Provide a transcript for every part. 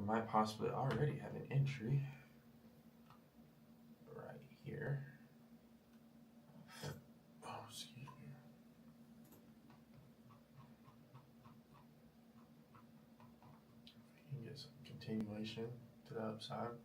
might possibly already have an entry right here. Oh, excuse me. You can get some continuation to the upside.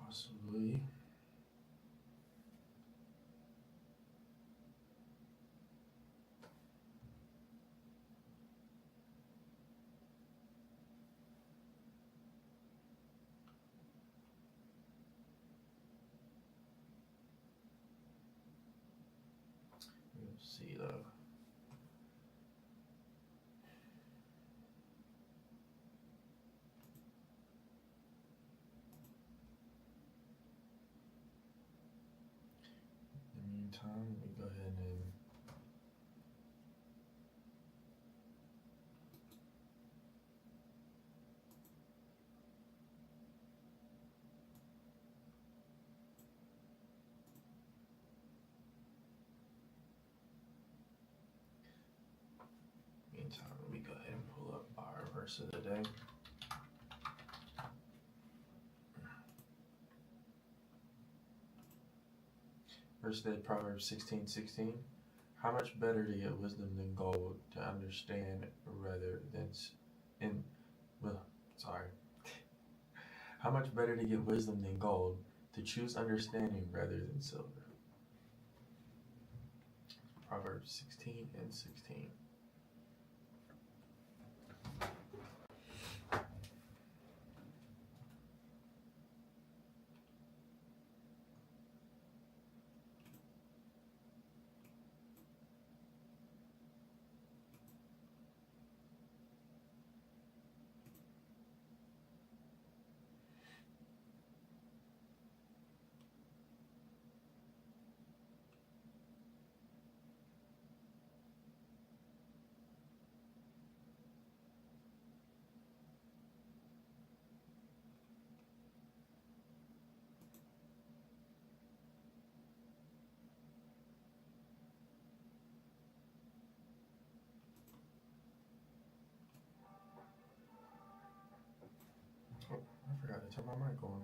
Possibly. We'll see though. In the meantime, let me go ahead and pull up our verse of the day. Verse of the day, Proverbs 16:16. How much better to get wisdom than gold, to understand rather than How much better to get wisdom than gold, to choose understanding rather than silver. Proverbs 16:16. Oh, I forgot to turn my mic on.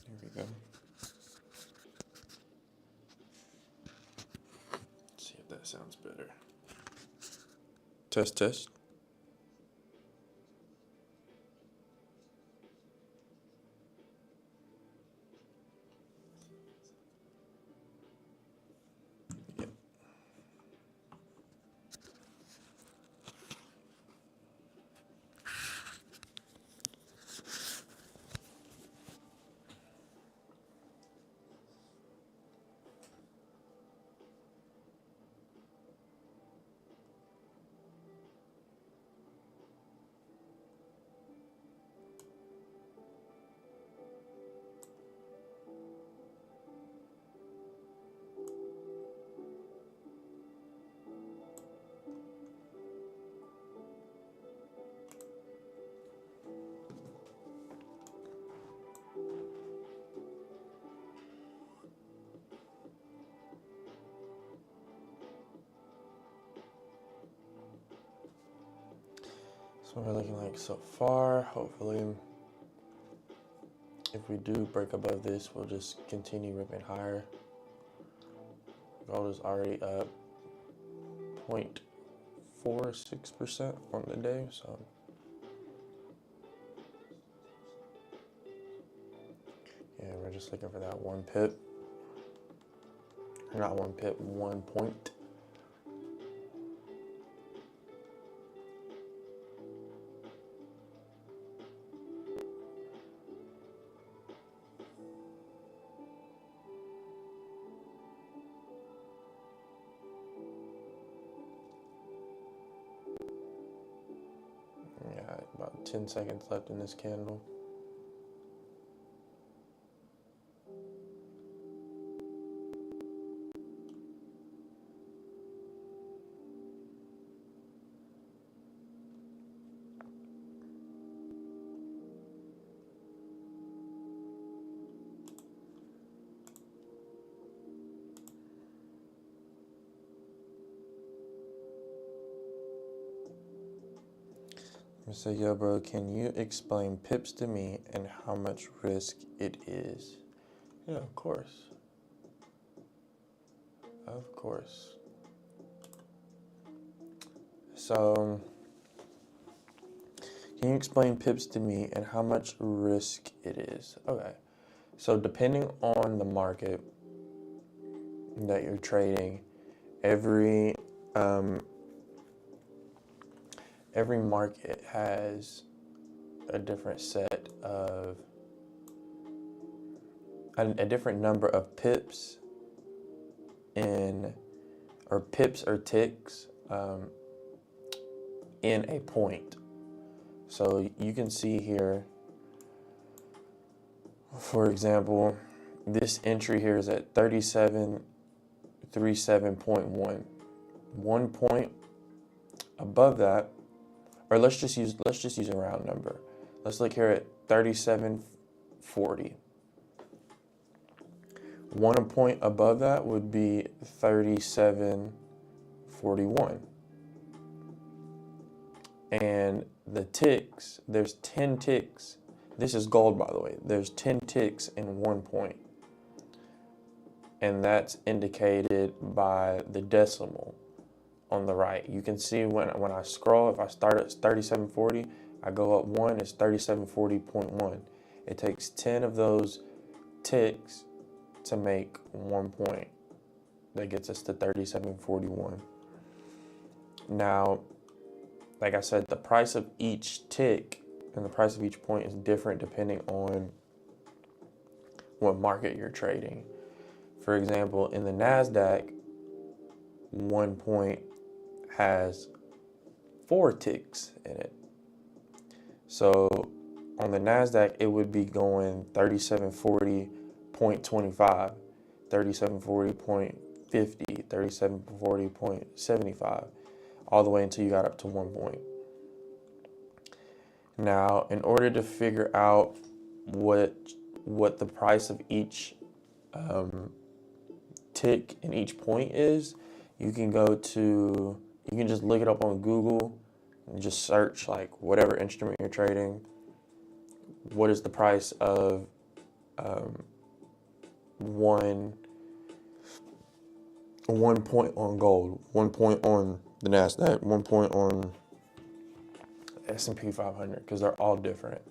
Here we go. Let's see if that sounds better. Test, test. Yep. So we're looking like so far. Hopefully, if we do break above this, we'll just continue ripping higher. Gold is already up 0.46% on the day, so yeah, we're just looking for that 1 pip. Or not 1 pip, 1 point. Yeah, about 10 seconds left in this candle. So, yo, bro, can you explain pips to me and how much risk it is? Yeah, of course. Of course. So, can you explain pips to me and how much risk it is? Okay. So, depending on the market that you're trading, every market has a different set of a different number of pips or ticks in a point. So you can see here, for example, this entry here is at 3737.1. 1 point above that, or let's just use a round number. Let's look here at 3740. 1 point above that would be 3741. And the ticks, there's 10 ticks. This is gold, by the way. There's 10 ticks in 1 point. And that's indicated by the decimal on the right. You can see when I scroll, if I start at 3740, I go up 1, it's 3740.1. It takes 10 of those ticks to make 1 point. That gets us to 3741. Now, like I said, the price of each tick and the price of each point is different depending on what market you're trading. For example, in the NASDAQ, 1 point has 4 ticks in it. So on the NASDAQ, it would be going 3740.25, 3740.50, 3740.75, all the way until you got up to 1 point. Now, in order to figure out what the price of each tick in each point is, you can just look it up on Google and just search like whatever instrument you're trading. What is the price of one point on gold, 1 point on the NASDAQ, 1 point on S&P 500, because they're all different.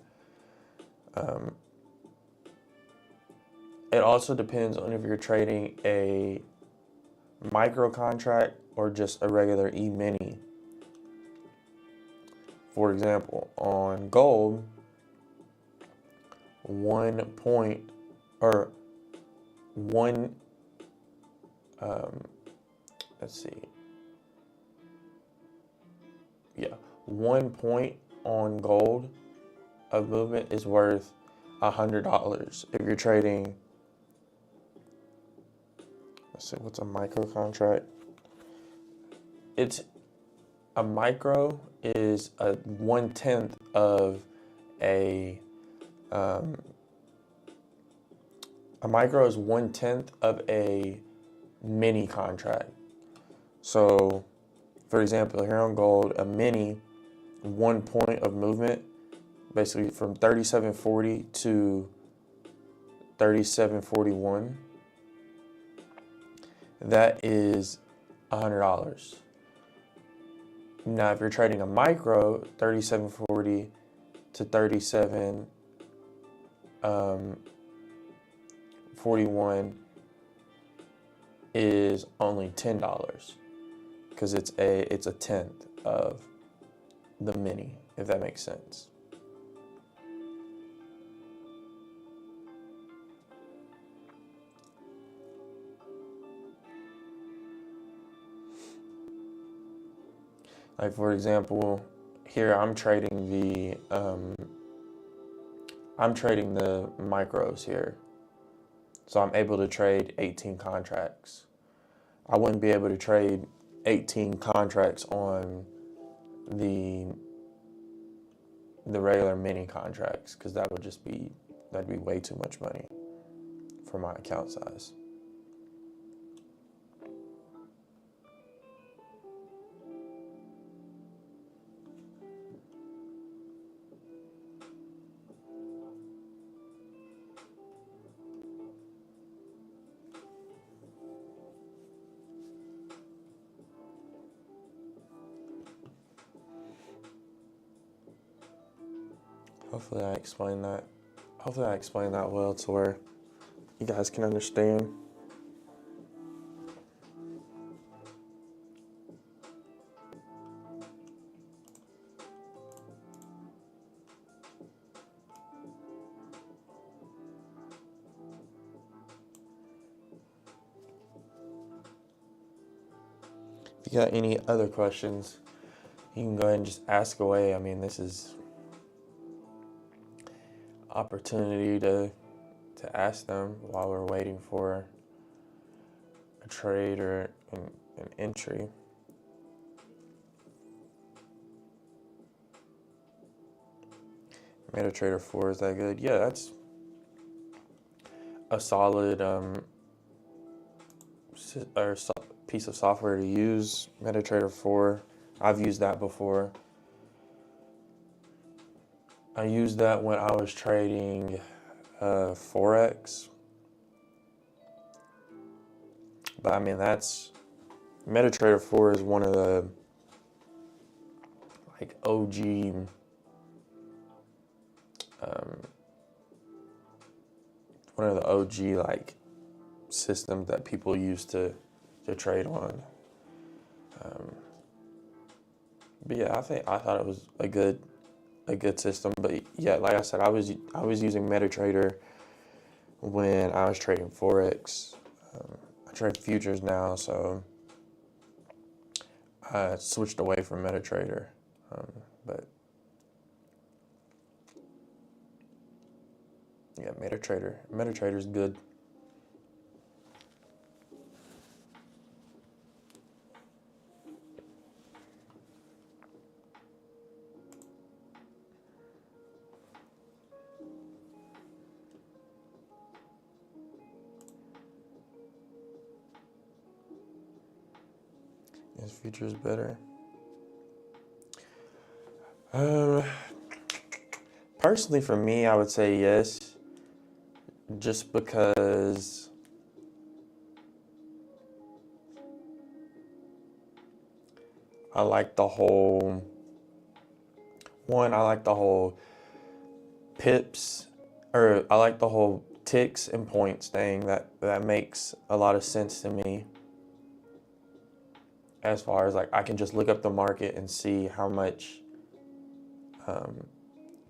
It also depends on if you're trading a micro contract or just a regular E-mini. For example, on gold, 1 point or one, let's see. Yeah, 1 point on gold of movement is worth $100. If you're trading, let's see, what's a micro contract? A micro is a 1/10 of a micro is 1/10 of a mini contract. So, for example, here on gold, a mini, 1 point of movement, basically from 3740 to 3741, that is $100. Now, if you're trading a micro, 3740 to 3741 is only $10 because it's a 1/10 of the mini, if that makes sense. Like, for example, here I'm trading the micros here. So I'm able to trade 18 contracts. I wouldn't be able to trade 18 contracts on the regular mini contracts because that'd be way too much money for my account size. Hopefully I explained that. Hopefully I explained that well to where you guys can understand. If you got any other questions, you can go ahead and just ask away. I mean, this is opportunity to ask them while we're waiting for a trade or an entry. MetaTrader 4, is that good? Yeah, that's a solid piece of software to use. MetaTrader 4, I've used that before. I used that when I was trading Forex. But I mean, MetaTrader 4 is one of the like OG one of the OG like systems that people use to trade on. But yeah, I thought it was a good system. But yeah, like I said, I was using MetaTrader when I was trading Forex. I trade futures now, so I switched away from MetaTrader. But yeah, MetaTrader is good. Is futures better? Personally, for me, I would say yes, just because I like the whole pips, or I like the whole ticks and points thing. That makes a lot of sense to me. As far as like, I can just look up the market and see how much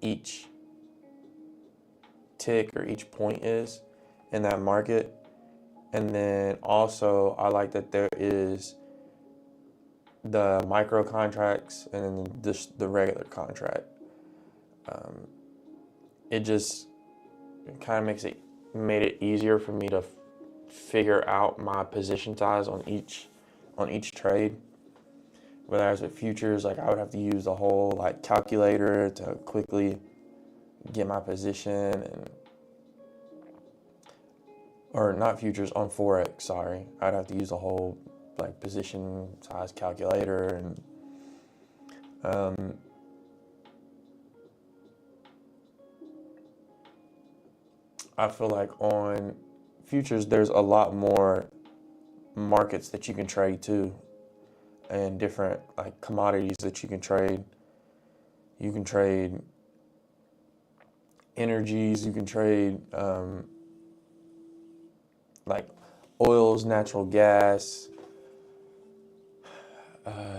each tick or each point is in that market. And then also I like that there is the micro contracts and then just the regular contract. It kind of made it easier for me to figure out my position size on each trade. Whereas with futures, like I would have to use the whole like calculator to quickly get my position, or not futures, on Forex, sorry. I'd have to use the whole like position size calculator, and I feel like on futures there's a lot more markets that you can trade too, and different like commodities that you can trade. You can trade energies, you can trade like oils, natural gas,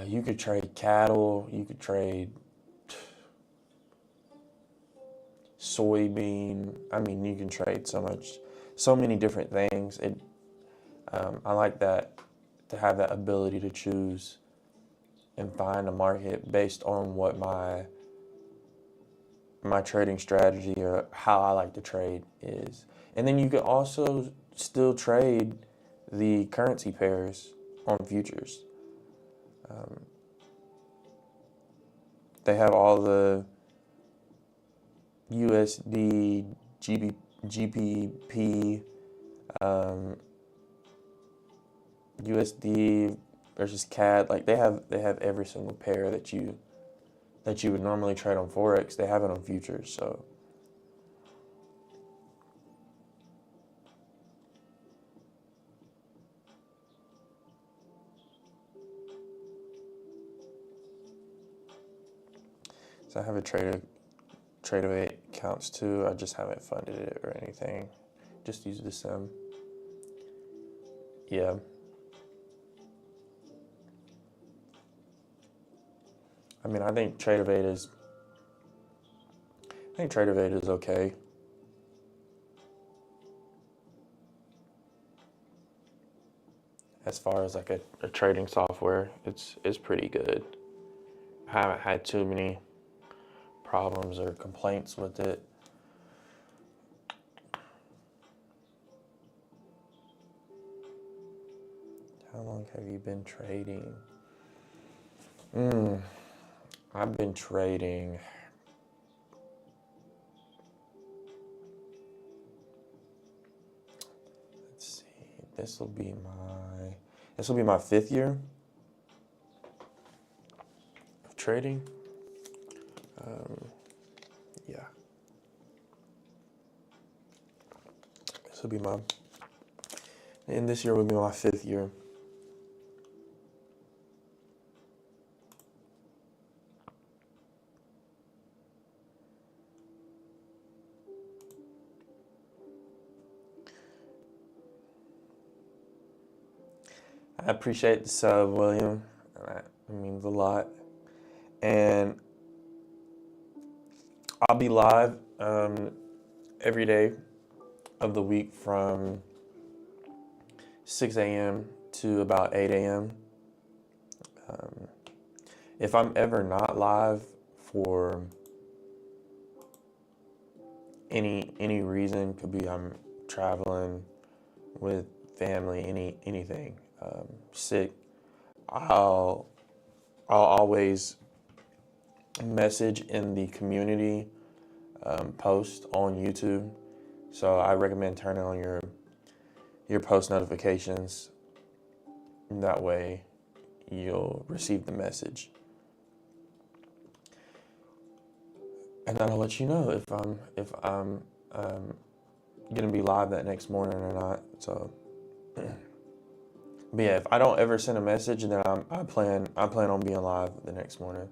you could trade cattle, you could trade soybean. I mean, you can trade so many different things. I like that, to have that ability to choose and find a market based on what my trading strategy or how I like to trade is. And then you could also still trade the currency pairs on futures. They have all the USD, GBP, USD versus CAD. Like they have every single pair that you would normally trade on Forex. They have it on futures. So I have a Trade-Away counts too. I just haven't funded it or anything. Just use the sim. Yeah. I mean, I think Trade-Away is okay. As far as like a trading software, it's pretty good. I haven't had too many problems or complaints with it. How long have you been trading? I've been trading. Let's see. This will be my 5th year of trading. Yeah. And this year will be my 5th year. I appreciate the sub, William. That means a lot. And I'll be live every day of the week from 6 a.m. to about 8 a.m. If I'm ever not live for any reason, could be I'm traveling with family, anything, sick, I'll always message in the community post on YouTube. So I recommend turning on your post notifications. That way you'll receive the message. And then I'll let you know if I'm gonna be live that next morning or not. So, but yeah, if I don't ever send a message, then I plan on being live the next morning.